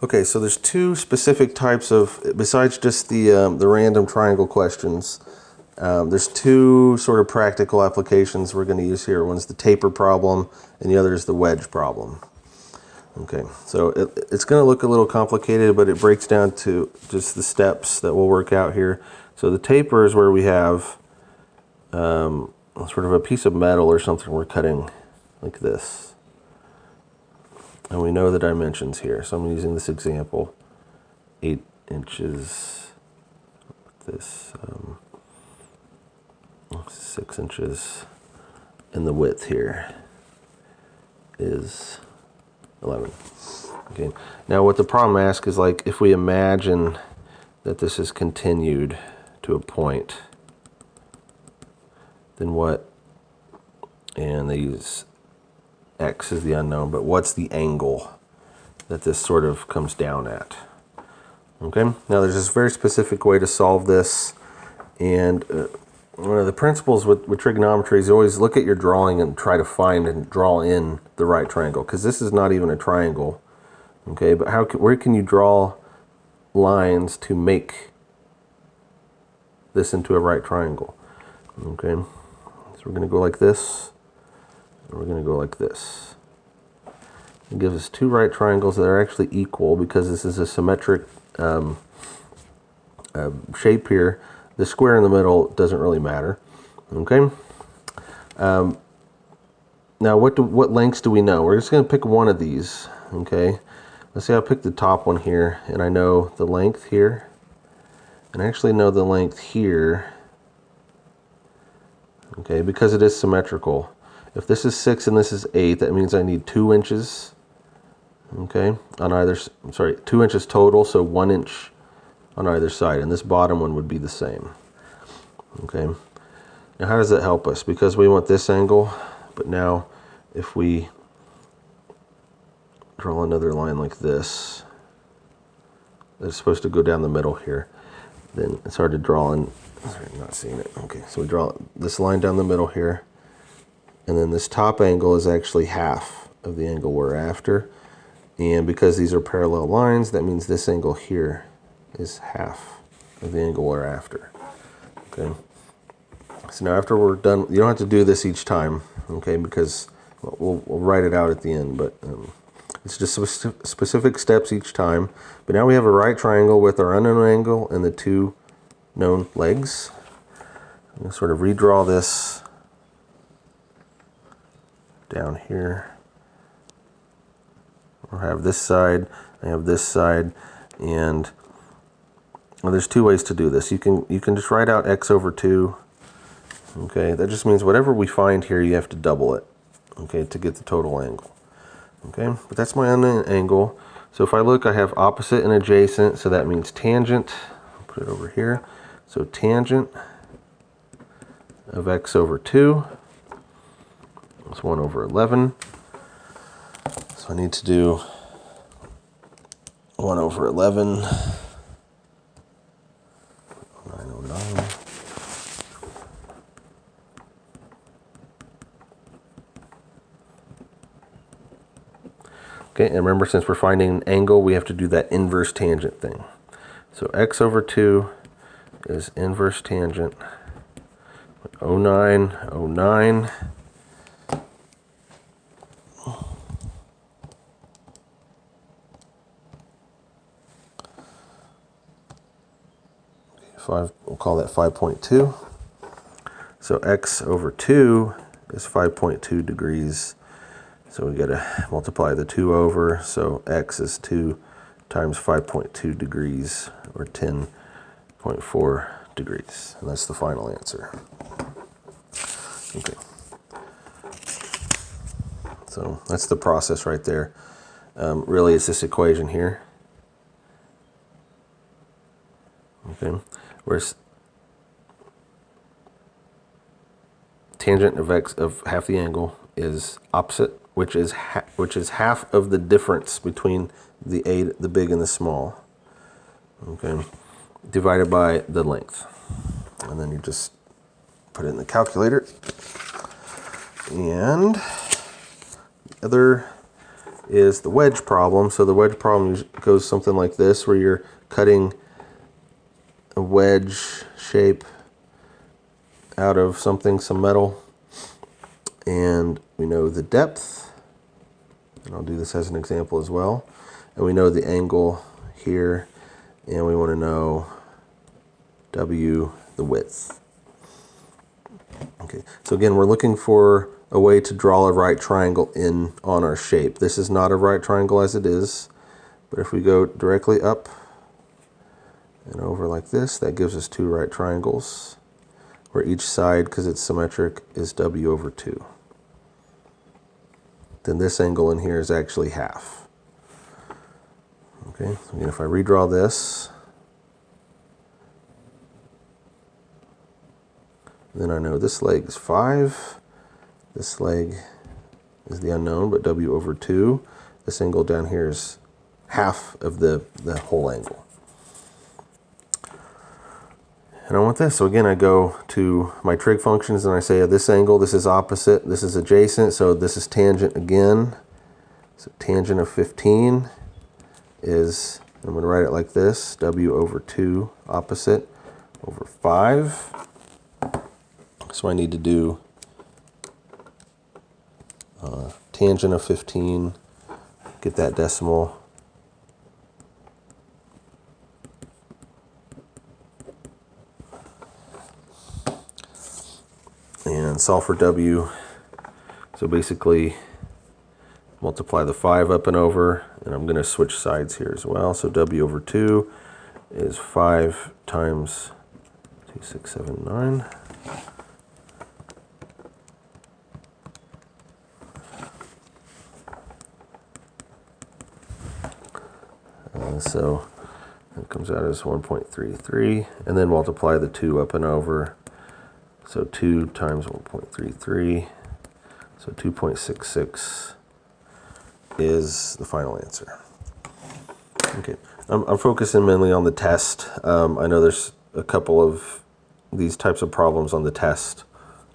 Okay, so there's two specific types of, besides just the random triangle questions, there's two sort of practical applications we're going to use here. One's the taper problem, and the other is the wedge problem. Okay, so it's going to look a little complicated, but it breaks down to just the steps that we'll work out here. So the taper is where we have sort of a piece of metal or something we're cutting like this. And we know the dimensions here. So I'm using this example, 8 inches, this 6 inches, and the width here is 11. Okay. Now what the problem asks is, like, if we imagine that this is continued to a point, then what, and they use X is the unknown, but what's the angle that this sort of comes down at? Okay, now there's this very specific way to solve this, and one of the principles with trigonometry is you always look at your drawing and try to find and draw in the right triangle, because this is not even a triangle. Okay, but where can you draw lines to make this into a right triangle? Okay, so we're going to go like this. We're going to go like this. It gives us two right triangles that are actually equal, because this is a symmetric shape here. The square in the middle doesn't really matter. Okay. Now what lengths do we know? We're just going to pick one of these. Okay. Let's say I'll pick the top one here, and I know the length here, and I actually know the length here. Okay, because it is symmetrical. If this is 6 and this is 8, that means I need 2 inches, okay, on either, 2 inches total, so 1 inch on either side, and this bottom one would be the same. Okay, now how does that help us? Because we want this angle, but now if we draw another line like this, that's supposed to go down the middle here, then it's hard to draw in. Sorry, I'm not seeing it. Okay, so we draw this line down the middle here, and then this top angle is actually half of the angle we're after. And because these are parallel lines, that means this angle here is half of the angle we're after. Okay. So now after we're done, you don't have to do this each time, okay, because we'll write it out at the end, but it's just specific steps each time. But now we have a right triangle with our unknown angle and the two known legs. I'm going to sort of redraw this down here. I have this side, I have this side, and well, there's two ways to do this. You can just write out x over 2. Okay, that just means whatever we find here, you have to double it, okay, to get the total angle. Okay, but that's my unknown angle. So if I look, I have opposite and adjacent, so that means tangent. I'll put it over here. So tangent of x over 2 is 1 over 11. So I need to do 1 over 11. 909. Okay, and remember, since we're finding an angle, we have to do that inverse tangent thing. So x over 2 is inverse tangent 09, 09. 5, we'll call that 5.2. So x over 2 is 5.2 degrees. So we got to multiply the 2 over. So x is 2 times 5.2 degrees, or 10.4 degrees. And that's the final answer. Okay. So that's the process right there. Really, it's this equation here. Okay. Whereas tangent of x of half the angle is opposite, which is half of the difference between the big and the small. Okay, divided by the length, and then you just put it in the calculator. And the other is the wedge problem. So the wedge problem goes something like this, where you're cutting a wedge shape out of something, some metal, and we know the depth, and I'll do this as an example as well, and we know the angle here, and we want to know W, the width. Okay, so again, we're looking for a way to draw a right triangle in on our shape. This is not a right triangle as it is, but if we go directly up and over like this, that gives us two right triangles, where each side, because it's symmetric, is W over 2. Then this angle in here is actually half. Okay, so again, if I redraw this, then I know this leg is 5. This leg is the unknown, but W over 2. This angle down here is half of the whole angle. And I want this. So again, I go to my trig functions and I say this angle, this is opposite, this is adjacent, so this is tangent again. So tangent of 15 is, I'm going to write it like this, W over 2 opposite over 5. So I need to do tangent of 15, get that decimal, and solve for W. So basically multiply the 5 up and over, and I'm going to switch sides here as well. So W over 2 is 5 times 2, 6, 7, 9. So it comes out as 1.33, and then multiply the 2 up and over. So 2 times 1.33, so 2.66 is the final answer. Okay, I'm focusing mainly on the test. I know there's a couple of these types of problems on the test,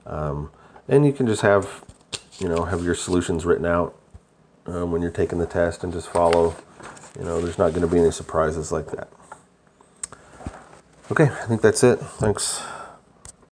and you can just have your solutions written out when you're taking the test and just follow. There's not going to be any surprises like that. Okay, I think that's it. Thanks.